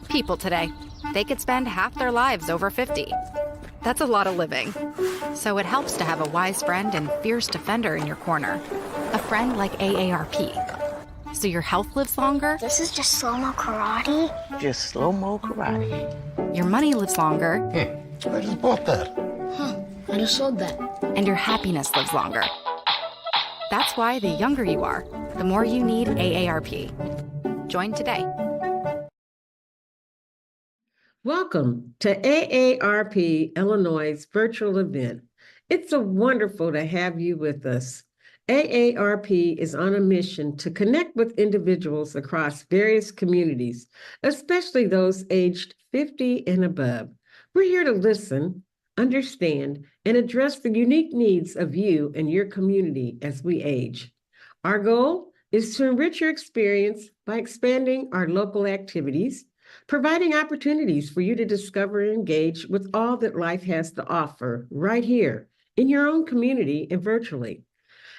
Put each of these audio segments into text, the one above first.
People today, they could spend half their lives over 50. That's a lot of living. So it helps to have a wise friend and fierce defender in your corner. A friend like AARP. So your health lives longer. This is just slow-mo karate? Just slow-mo karate. Your money lives longer. I just bought that. I just sold that. And your happiness lives longer. That's why the younger you are, the more you need AARP. Join today. Welcome to AARP Illinois' virtual event. It's so wonderful to have you with us. AARP is on a mission to connect with individuals across various communities, especially those aged 50 and above. We're here to listen, understand, and address the unique needs of you and your community as we age. Our goal is to enrich your experience by expanding our local activities, providing opportunities for you to discover and engage with all that life has to offer right here in your own community and virtually.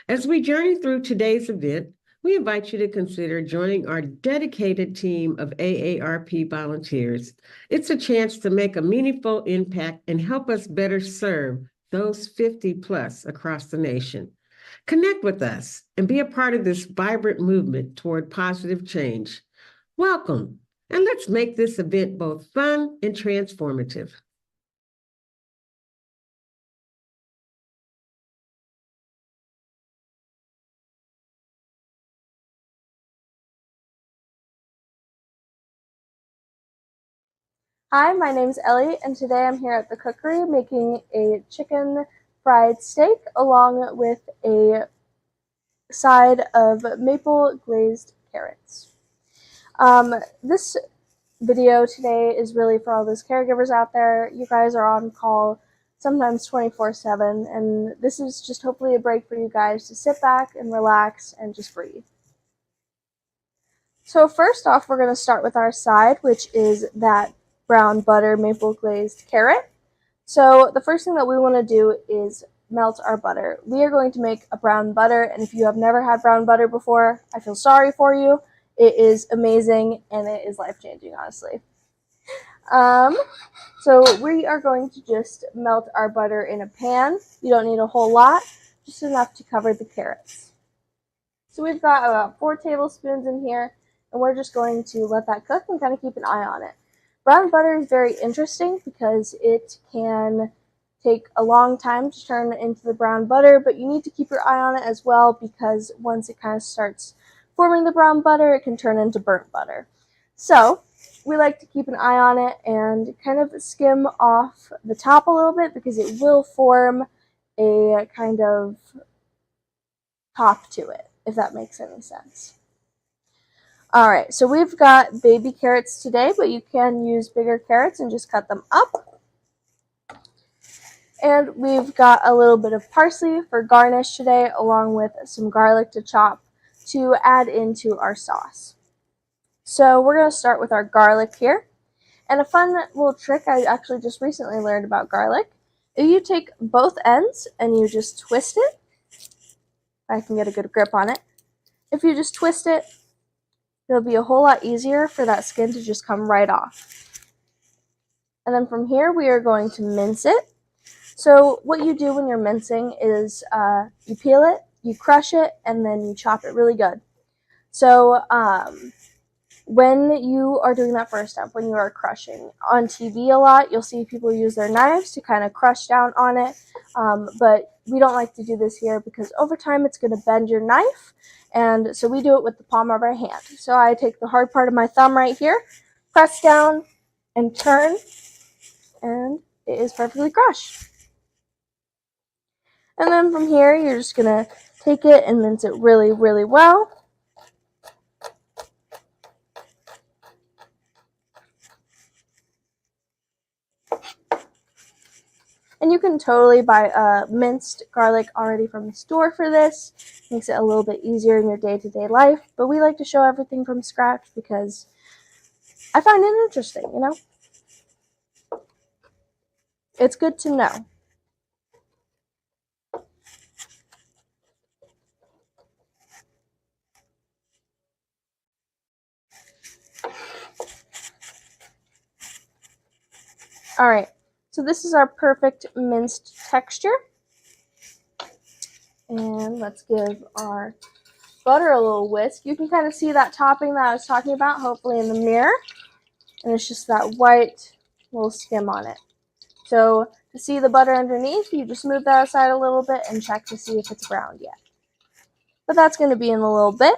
As we journey through today's event, we invite you to consider joining our dedicated team of AARP volunteers. It's a chance to make a meaningful impact and help us better serve those 50 plus across the nation. Connect with us and be a part of this vibrant movement toward positive change. Welcome, and let's make this event both fun and transformative. Hi, my name's Ellie, and today I'm here at the cookery making a chicken fried steak along with a side of maple glazed carrots. This video today is really for all those caregivers out there. You guys are on call sometimes 24/7, and this is just hopefully a break for you guys to sit back and relax and just breathe. So first off, we're going to start with our side, which is that brown butter maple glazed carrot. So the first thing that we want to do is melt our butter. We are going to make a brown butter, and if you have never had brown butter before, I feel sorry for you. It is amazing, and it is life-changing, honestly. So we are going to just melt our butter in a pan. You don't need a whole lot, just enough to cover the carrots. So we've got about 4 tablespoons in here, and we're just going to let that cook and kind of keep an eye on it. Brown butter is very interesting because it can take a long time to turn into the brown butter, but you need to keep your eye on it as well because once it kind of starts forming the brown butter, it can turn into burnt butter. So we like to keep an eye on it and kind of skim off the top a little bit because it will form a kind of top to it, if that makes any sense. Alright, so we've got baby carrots today, but you can use bigger carrots and just cut them up. And we've got a little bit of parsley for garnish today, along with some garlic to chop to add into our sauce. So we're going to start with our garlic here. And a fun little trick I actually just recently learned about garlic. If you take both ends and you just twist it, if I can get a good grip on it, if you just twist it, it'll be a whole lot easier for that skin to just come right off. And then from here, we are going to mince it. So what you do when you're mincing is you peel it, you crush it, and then you chop it really good. So when you are doing that first step, when you are crushing, on TV a lot, you'll see people use their knives to kind of crush down on it. But we don't like to do this here because over time it's going to bend your knife. And so we do it with the palm of our hand. So I take the hard part of my thumb right here, press down, and turn, and it is perfectly crushed. And then from here, you're just going to take it and mince it really, really well. And you can totally buy minced garlic already from the store for this. Makes it a little bit easier in your day-to-day life. But we like to show everything from scratch because I find it interesting, you know? It's good to know. All right, so this is our perfect minced texture. And let's give our butter a little whisk. You can kind of see that topping that I was talking about, hopefully in the mirror. And it's just that white little skim on it. So to see the butter underneath, you just move that aside a little bit and check to see if it's browned yet. But that's going to be in a little bit.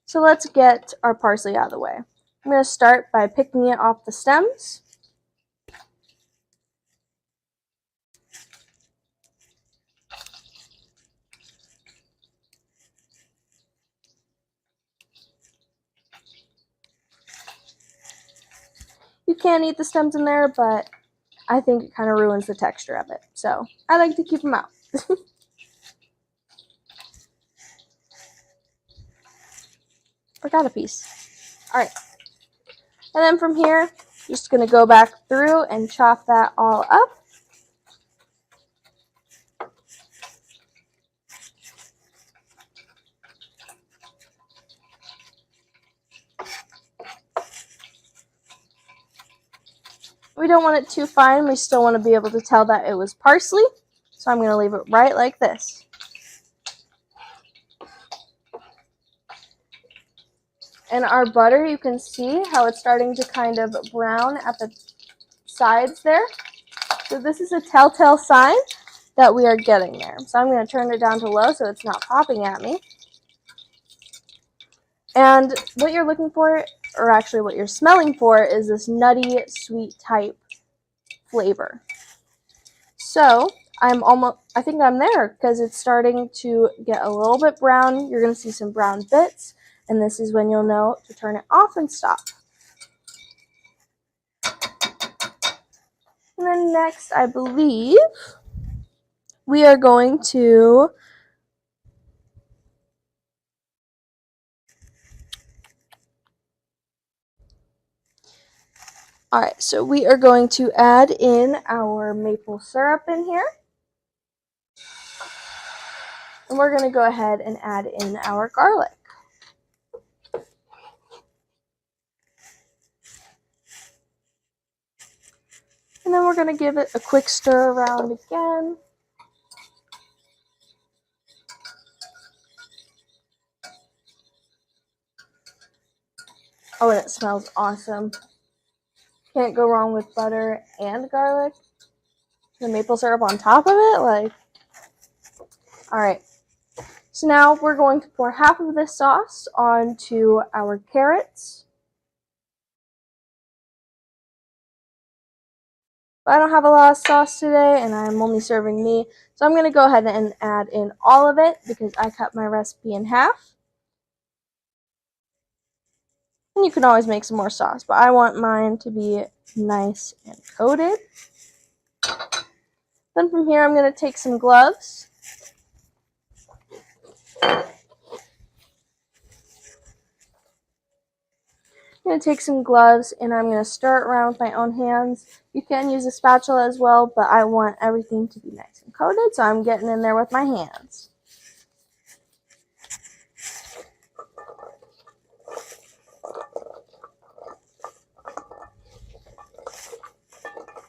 So let's get our parsley out of the way. I'm going to start by picking it off the stems. You can eat the stems in there, but I think it kind of ruins the texture of it. So I like to keep them out. Forgot a piece. All right. And then from here, just going to go back through and chop that all up. We don't want it too fine. We still want to be able to tell that it was parsley. So I'm going to leave it right like this. And our butter, you can see how it's starting to kind of brown at the sides there. So this is a telltale sign that we are getting there. So I'm going to turn it down to low so it's not popping at me. And what you're looking for, or actually what you're smelling for, is this nutty, sweet type flavor. So I think I'm there because it's starting to get a little bit brown. You're going to see some brown bits, and this is when you'll know to turn it off and stop. And then next, I believe, we are going to Alright, so we are going to add in our maple syrup in here. And we're going to go ahead and add in our garlic. And then we're going to give it a quick stir around again. Oh, and it smells awesome. Can't go wrong with butter and garlic. The maple syrup on top of it, like. Alright. So now we're going to pour half of this sauce onto our carrots. But I don't have a lot of sauce today, and I'm only serving me. So I'm going to go ahead and add in all of it because I cut my recipe in half. And you can always make some more sauce, but I want mine to be nice and coated. Then from here, I'm going to take some gloves. I'm going to take some gloves and I'm going to stir it around with my own hands. You can use a spatula as well, but I want everything to be nice and coated, so I'm getting in there with my hands.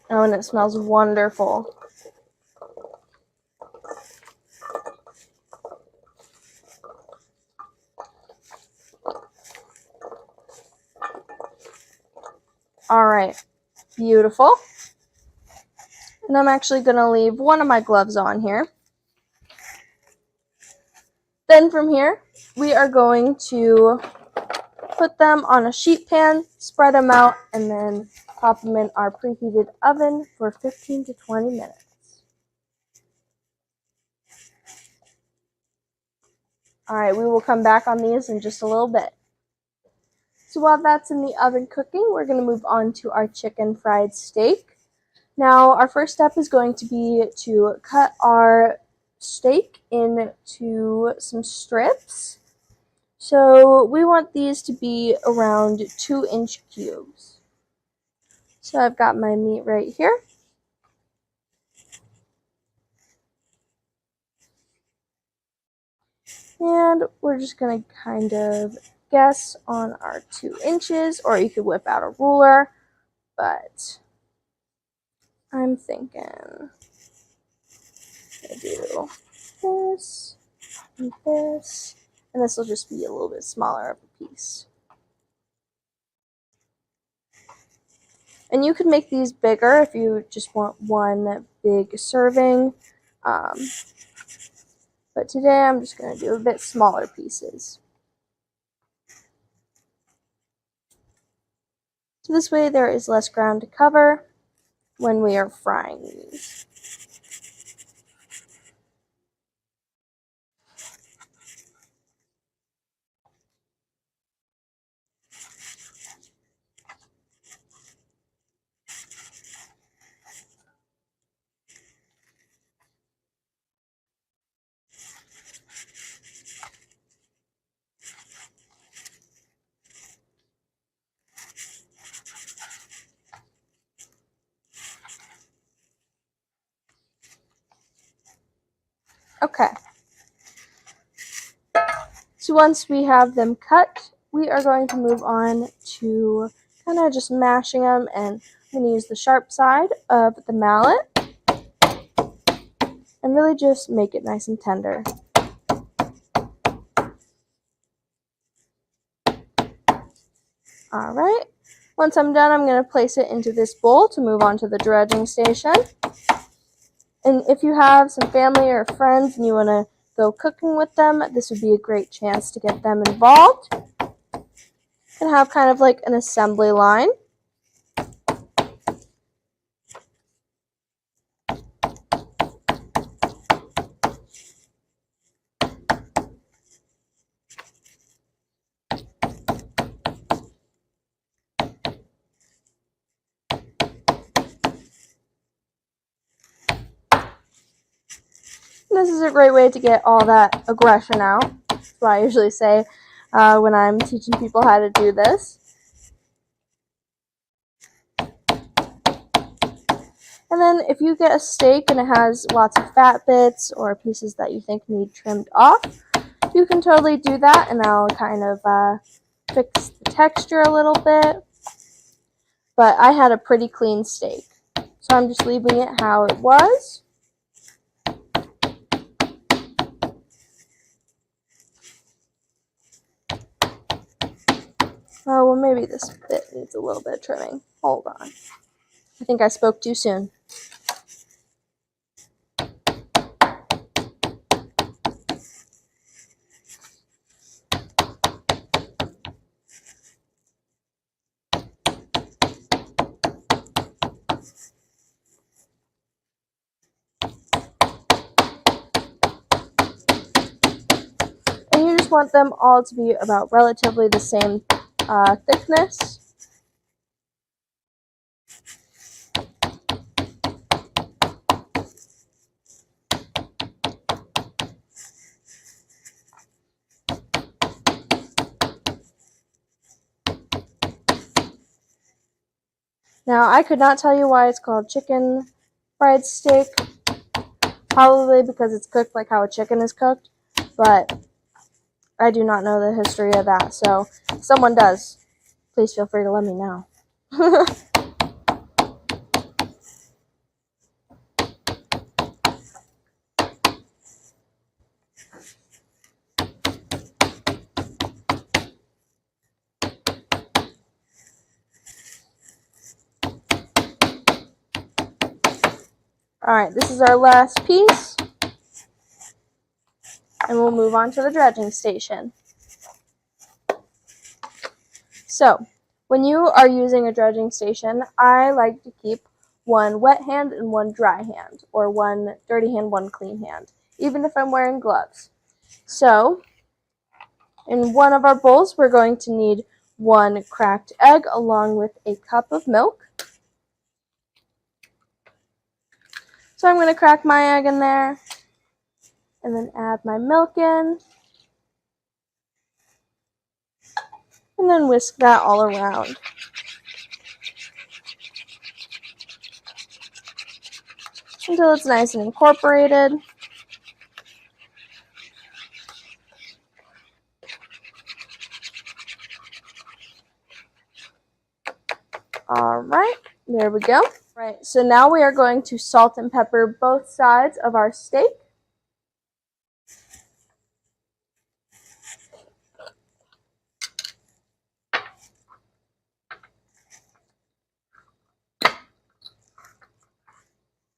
Oh, and it smells wonderful. Alright, beautiful. And I'm actually going to leave one of my gloves on here. Then from here, we are going to put them on a sheet pan, spread them out, and then pop them in our preheated oven for 15 to 20 minutes. Alright, we will come back on these in just a little bit. So while that's in the oven cooking, we're going to move on to our chicken fried steak. Now, our first step is going to be to cut our steak into some strips. So we want these to be around 2-inch cubes. So I've got my meat right here. And we're just going to kind of guess on our 2 inches, or you could whip out a ruler. but I'm thinking I do this and this, and this will just be a little bit smaller of a piece. And you could make these bigger if you just want one big serving. But today I'm just going to do a bit smaller pieces. So this way there is less ground to cover when we are frying these. Okay. So once we have them cut, we are going to move on to kind of just mashing them, and I'm going to use the sharp side of the mallet and really just make it nice and tender. Alright, once I'm done, I'm going to place it into this bowl to move on to the dredging station. And if you have some family or friends and you want to go cooking with them, this would be a great chance to get them involved. You can have kind of like an assembly line. This is a great way to get all that aggression out. That's what I usually say when I'm teaching people how to do this. And then if you get a steak and it has lots of fat bits or pieces that you think need trimmed off, you can totally do that, and that'll kind of fix the texture a little bit. But I had a pretty clean steak, so I'm just leaving it how it was. Oh, well, maybe this bit needs a little bit of trimming. Hold on. I think I spoke too soon. And you just want them all to be about relatively the same thickness. Now, I could not tell you why it's called chicken fried steak. Probably because it's cooked like how a chicken is cooked, but I do not know the history of that. So, if someone does, please feel free to let me know. Alright, this is our last piece, and we'll move on to the dredging station. So, when you are using a dredging station, I like to keep one wet hand and one dry hand, or one dirty hand, one clean hand, even if I'm wearing gloves. So, in one of our bowls, we're going to need one cracked egg along with a cup of milk. So I'm going to crack my egg in there, and then add my milk in, and then whisk that all around. Until it's nice and incorporated. All right, there we go. Right, so now we are going to salt and pepper both sides of our steak.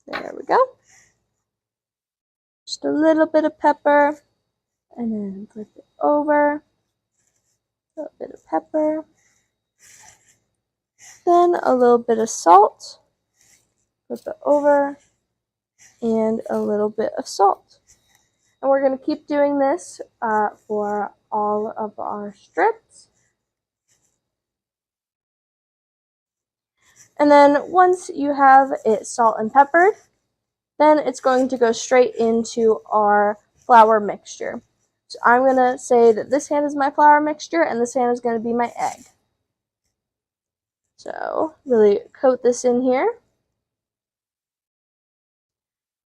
There we go. Just a little bit of pepper, and then flip it over. A little bit of pepper. Then a little bit of salt. Flip it over, and a little bit of salt. And we're going to keep doing this for all of our strips. And then once you have it salt and peppered, then it's going to go straight into our flour mixture. So I'm going to say that this hand is my flour mixture and this hand is going to be my egg. So really coat this in here.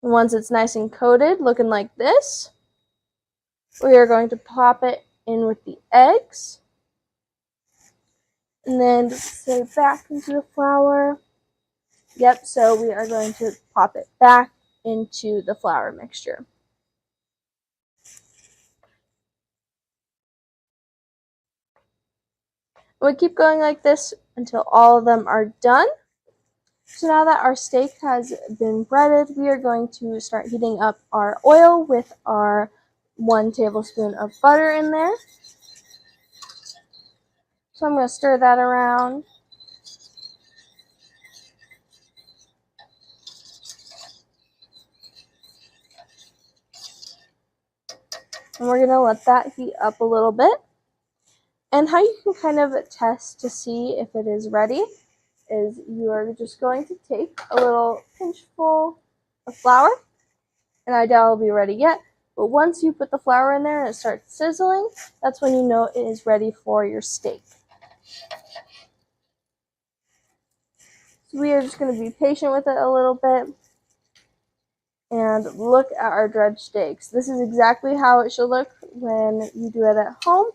And once it's nice and coated, looking like this, we are going to pop it in with the eggs. And then set it back into the flour. Yep, so we are going to pop it back into the flour mixture. We keep going like this until all of them are done. So now that our steak has been breaded, we are going to start heating up our oil with our 1 tablespoon of butter in there. So I'm going to stir that around. And we're going to let that heat up a little bit. And how you can kind of test to see if it is ready is you are just going to take a little pinchful of flour. And I doubt it'll be ready yet. But once you put the flour in there and it starts sizzling, that's when you know it is ready for your steak. So we are just going to be patient with it a little bit. And look at our dredged steaks. This is exactly how it should look when you do it at home.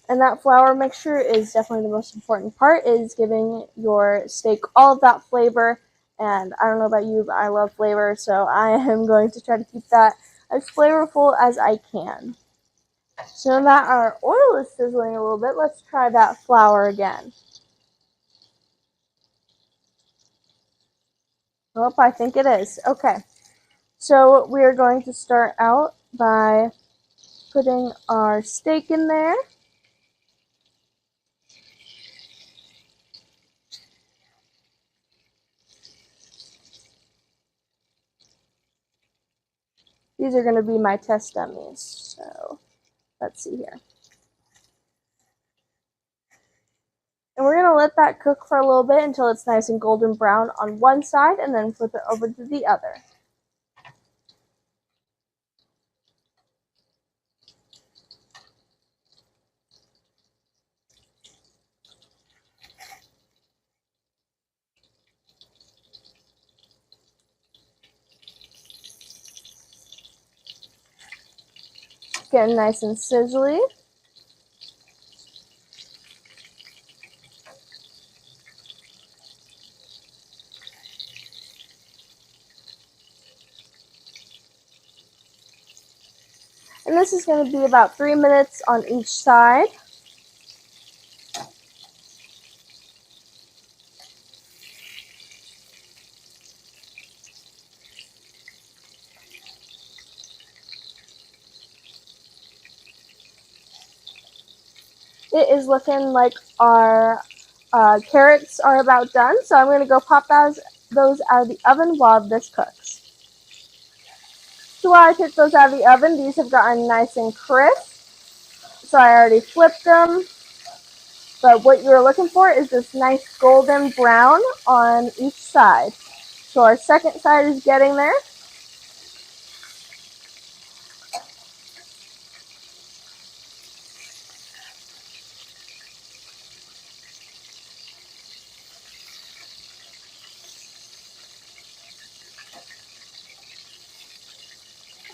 And that flour mixture is definitely the most important part, is giving your steak all of that flavor. And I don't know about you, but I love flavor, so I am going to try to keep that as flavorful as I can. So now that our oil is sizzling a little bit, let's try that flour again. Oh, I think it is. Okay. So we are going to start out by putting our steak in there. These are going to be my test dummies. So let's see here. And we're going to let that cook for a little bit until it's nice and golden brown on one side, and then flip it over to the other. Getting nice and sizzly. And this is going to be about 3 minutes on each side. It is looking like our carrots are about done, so I'm going to go pop those out of the oven while this cooks. So while I took those out of the oven, these have gotten nice and crisp. So I already flipped them. But what you're looking for is this nice golden brown on each side. So our second side is getting there.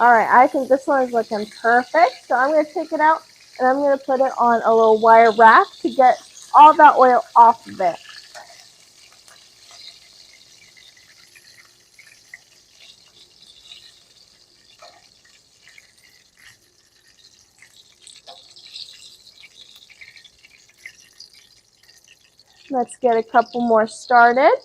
Alright, I think this one is looking perfect. So I'm going to take it out and I'm going to put it on a little wire rack to get all that oil off of it. Let's get a couple more started.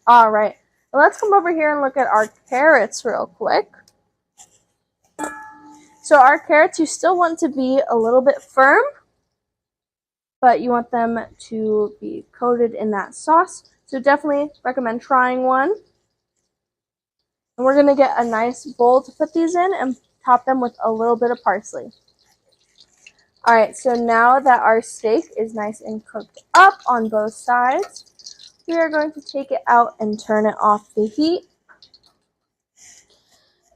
All right, let's come over here and look at our carrots real quick. So our carrots, you still want to be a little bit firm, but you want them to be coated in that sauce. So definitely recommend trying one. And we're going to get a nice bowl to put these in and top them with a little bit of parsley. All right, so now that our steak is nice and cooked up on both sides, we are going to take it out and turn it off the heat.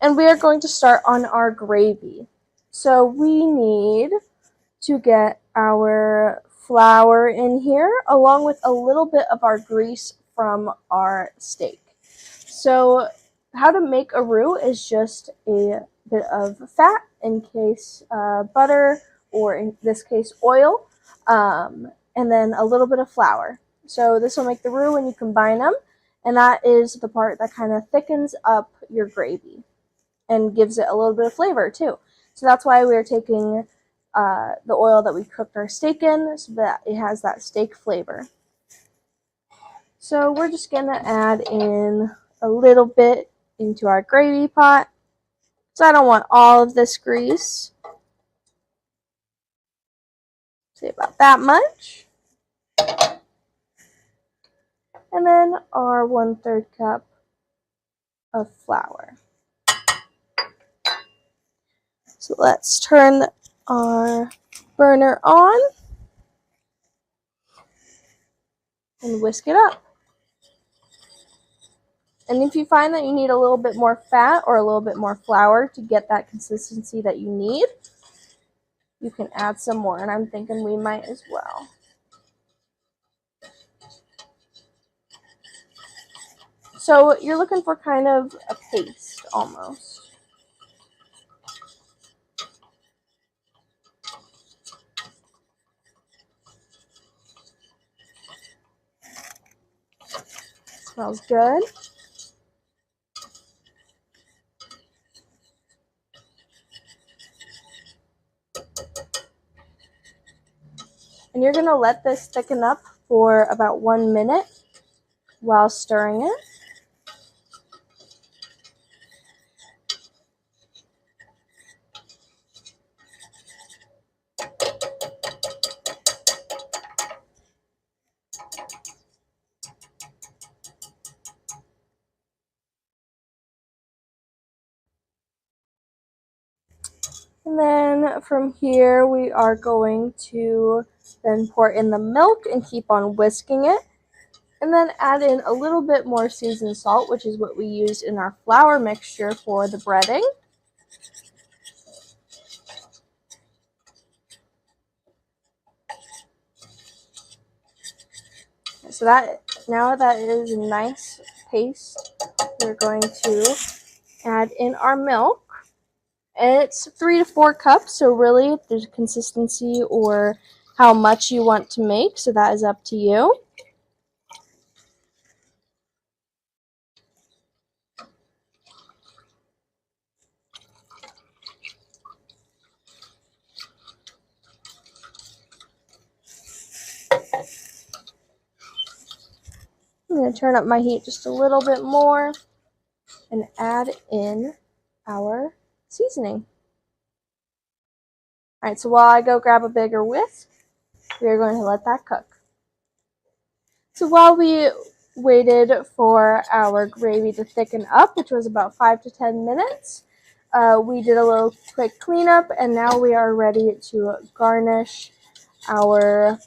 And we are going to start on our gravy. So we need to get our flour in here along with a little bit of our grease from our steak. So how to make a roux is just a bit of fat, in case butter, or in this case oil, and then a little bit of flour. So this will make the roux when you combine them, and that is the part that kind of thickens up your gravy and gives it a little bit of flavor too. So that's why we're taking the oil that we cooked our steak in, so that it has that steak flavor. So we're just going to add in a little bit into our gravy pot. So I don't want all of this grease. Say about that much. And then our 1/3 cup of flour. So let's turn our burner on and whisk it up. And if you find that you need a little bit more fat or a little bit more flour to get that consistency that you need, you can add some more, and I'm thinking we might as well. So you're looking for kind of a paste almost. Smells good. And you're going to let this thicken up for about 1 minute while stirring it. And then from here, we are going to then pour in the milk and keep on whisking it. And then add in a little bit more seasoned salt, which is what we used in our flour mixture for the breading. So that now that it is a nice paste, we're going to add in our milk. And it's 3 to 4 cups, so really there's consistency or how much you want to make, so that is up to you. I'm going to turn up my heat just a little bit more and add in our seasoning. Alright, so while I go grab a bigger whisk, we are going to let that cook. So while we waited for our gravy to thicken up, which was about 5 to 10 minutes, we did a little quick cleanup, and now we are ready to garnish our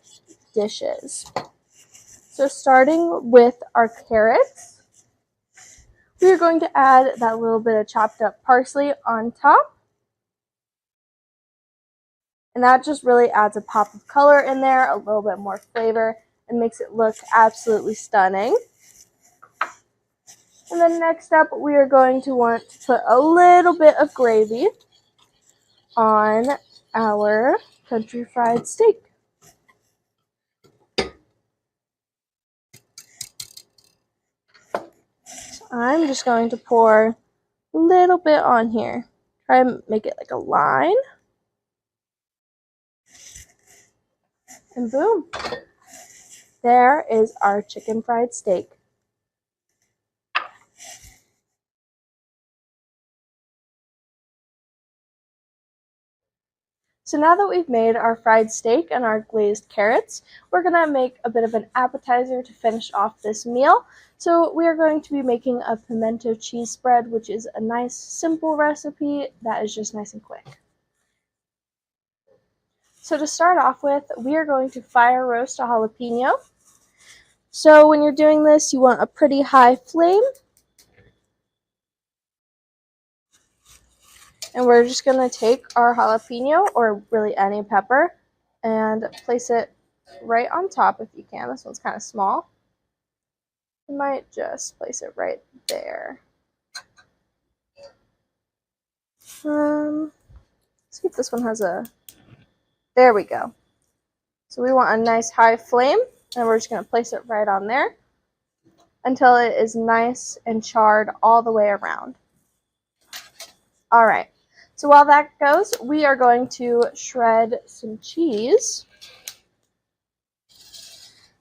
dishes. So starting with our carrots, we are going to add that little bit of chopped up parsley on top. And that just really adds a pop of color in there, a little bit more flavor, and makes it look absolutely stunning. And then next up, we are going to want to put a little bit of gravy on our country fried steak. So I'm just going to pour a little bit on here. Try and make it like a line. And boom. There is our chicken fried steak. So now that we've made our fried steak and our glazed carrots, we're going to make a bit of an appetizer to finish off this meal. So we are going to be making a pimento cheese spread, which is a nice, simple recipe that is just nice and quick. So to start off with, we are going to fire roast a jalapeno. So when you're doing this, you want a pretty high flame. And we're just going to take our jalapeno, or really any pepper, and place it right on top if you can. This one's kind of small. You might just place it right there. Let's see if this one has a... There we go. So we want a nice high flame, and we're just going to place it right on there until it is nice and charred all the way around. All right. So while that goes, we are going to shred some cheese.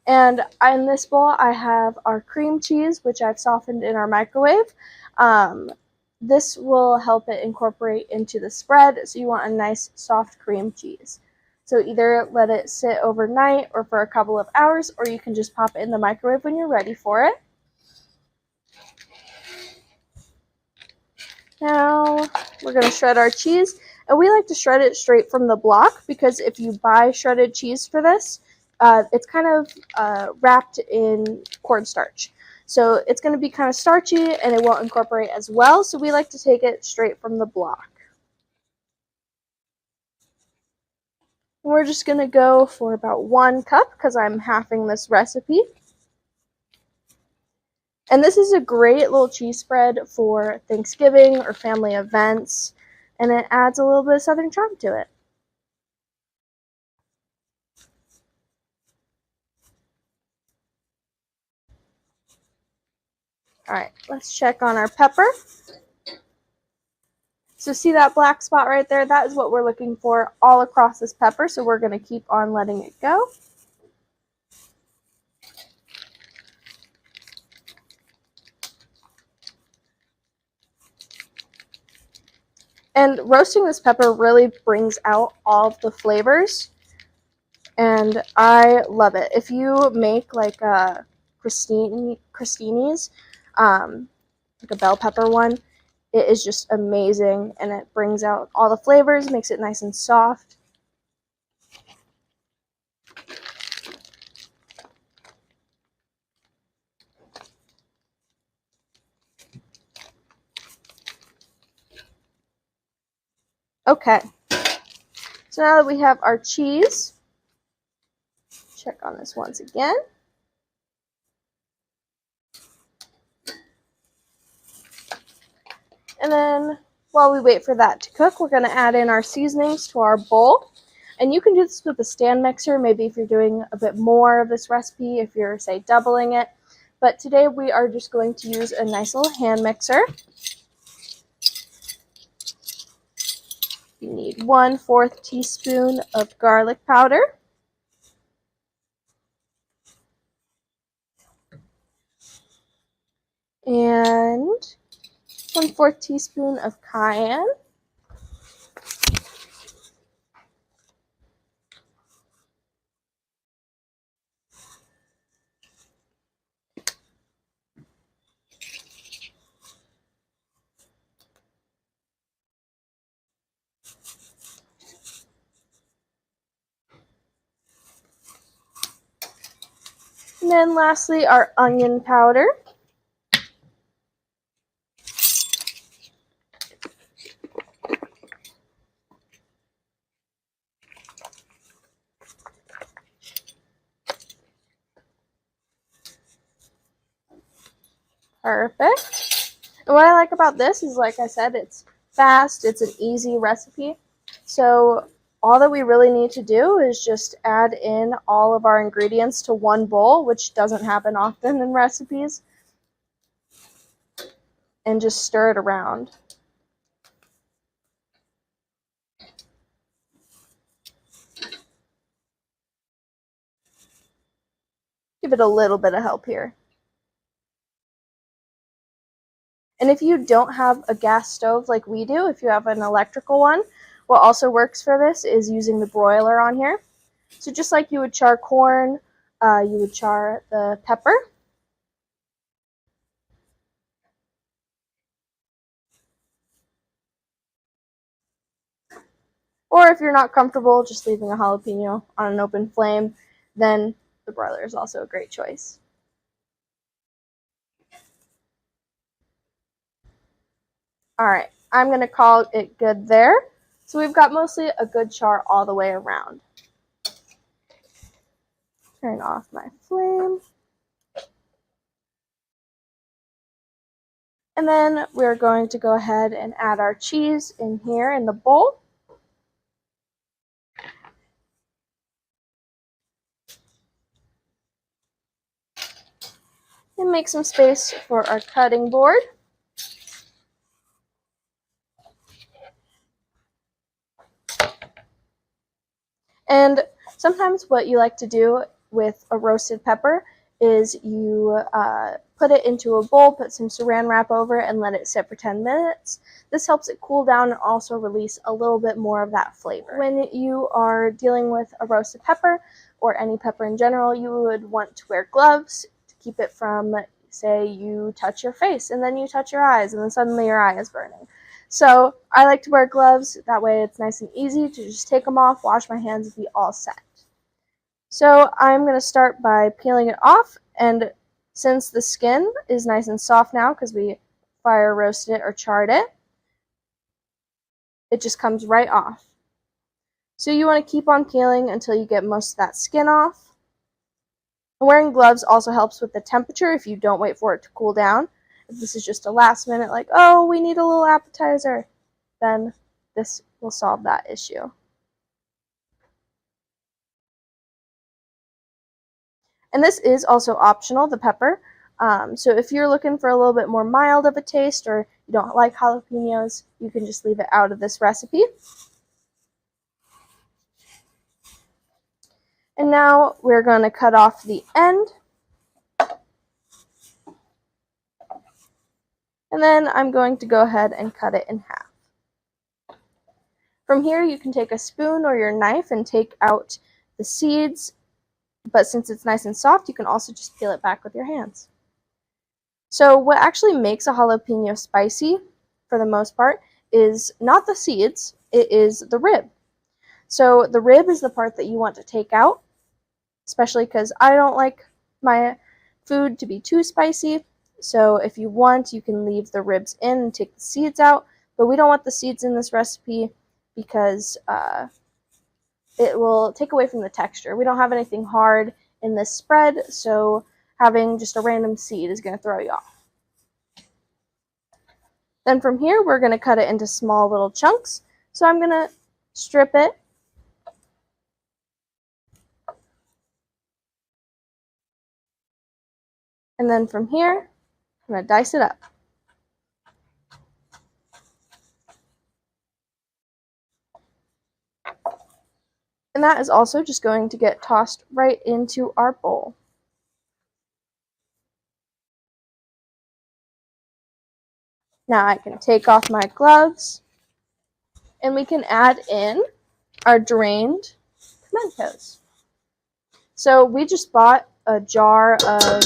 And in this bowl, I have our cream cheese, which I've softened in our microwave. This will help it incorporate into the spread, so you want a nice soft cream cheese. So either let it sit overnight or for a couple of hours, or you can just pop it in the microwave when you're ready for it. Now we're going to shred our cheese, and we like to shred it straight from the block because if you buy shredded cheese for this, it's kind of wrapped in cornstarch. So it's going to be kind of starchy and it won't incorporate as well, so we like to take it straight from the block. We're just going to go for about 1 cup because I'm halving this recipe. And this is a great little cheese spread for Thanksgiving or family events, and it adds a little bit of Southern charm to it. All right, let's check on our pepper. So see that black spot right there? That is what we're looking for all across this pepper, so we're going to keep on letting it go. And roasting this pepper really brings out all of the flavors, and I love it. If you make like a crostinis, like a bell pepper one, it is just amazing, and it brings out all the flavors, makes it nice and soft. Okay, so now that we have our cheese, check on this once again. And then while we wait for that to cook, we're going to add in our seasonings to our bowl. And you can do this with a stand mixer, maybe if you're doing a bit more of this recipe, if you're, say, doubling it. But today we are just going to use a nice little hand mixer. You need 1/4 teaspoon of garlic powder. And 1/4 teaspoon of cayenne. And then lastly, our onion powder. Perfect. And what I like about this is, like I said, it's fast, it's an easy recipe. So all that we really need to do is just add in all of our ingredients to one bowl, which doesn't happen often in recipes. and just stir it around. Give it a little bit of help here. And if you don't have a gas stove like we do, if you have an electrical one, what also works for this is using the broiler on here. So just like you would char corn, you would char the pepper. Or if you're not comfortable just leaving a jalapeno on an open flame, then the broiler is also a great choice. Alright, I'm going to call it good there. So we've got mostly a good char all the way around. Turn off my flame. And then we're going to go ahead and add our cheese in here in the bowl. And make some space for our cutting board. And sometimes what you like to do with a roasted pepper is you put it into a bowl, put some saran wrap over it, and let it sit for 10 minutes. This helps it cool down and also release a little bit more of that flavor. When you are dealing with a roasted pepper, or any pepper in general, you would want to wear gloves to keep it from, say, you touch your face, and then you touch your eyes, and then suddenly your eye is burning. So I like to wear gloves, that way it's nice and easy to just take them off, wash my hands, and be all set. So I'm going to start by peeling it off, and since the skin is nice and soft now because we fire roasted it or charred it, it just comes right off. So you want to keep on peeling until you get most of that skin off. And wearing gloves also helps with the temperature if you don't wait for it to cool down. If this is just a last minute, like, oh, we need a little appetizer, then this will solve that issue. And this is also optional, the pepper. So if you're looking for a little bit more mild of a taste, or you don't like jalapenos, you can just leave it out of this recipe. And now we're going to cut off the end. And then I'm going to go ahead and cut it in half. From here, you can take a spoon or your knife and take out the seeds, but since it's nice and soft, you can also just peel it back with your hands. So what actually makes a jalapeno spicy, for the most part, is not the seeds, it is the rib. So the rib is the part that you want to take out, especially because I don't like my food to be too spicy. So if you want, you can leave the ribs in and take the seeds out, but we don't want the seeds in this recipe because it will take away from the texture. We don't have anything hard in this spread, so having just a random seed is going to throw you off. Then from here, we're going to cut it into small little chunks. So I'm going to strip it. And then from here, I'm going to dice it up. And that is also just going to get tossed right into our bowl. Now I can take off my gloves, and we can add in our drained pimentos. So we just bought a jar of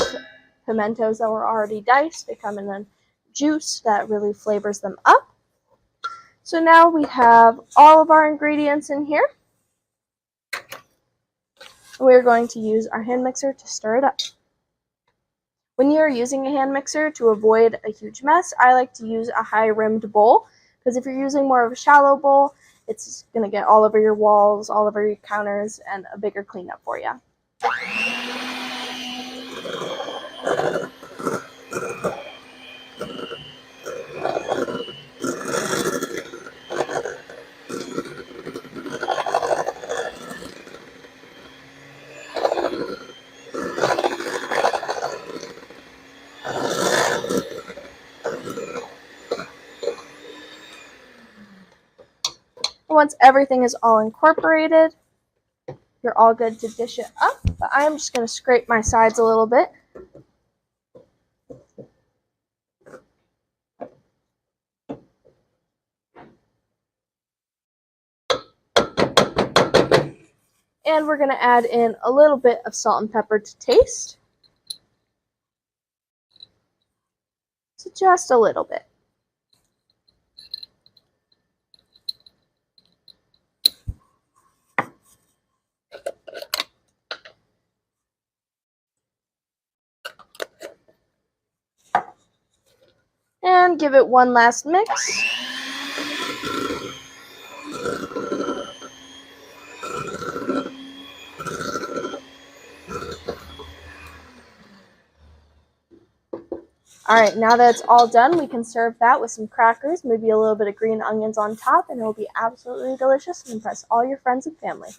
pimentos that were already diced. They come in a juice that really flavors them up. So now we have all of our ingredients in here. We're going to use our hand mixer to stir it up. When you're using a hand mixer, to avoid a huge mess, I like to use a high-rimmed bowl, because if you're using more of a shallow bowl, it's going to get all over your walls, all over your counters, and a bigger cleanup for you. once everything is all incorporated, you're all good to dish it up. But I'm just going to scrape my sides a little bit. And we're going to add in a little bit of salt and pepper to taste. So just a little bit. And give it one last mix. Alright, now that it's all done, we can serve that with some crackers, maybe a little bit of green onions on top, and it will be absolutely delicious and impress all your friends and family.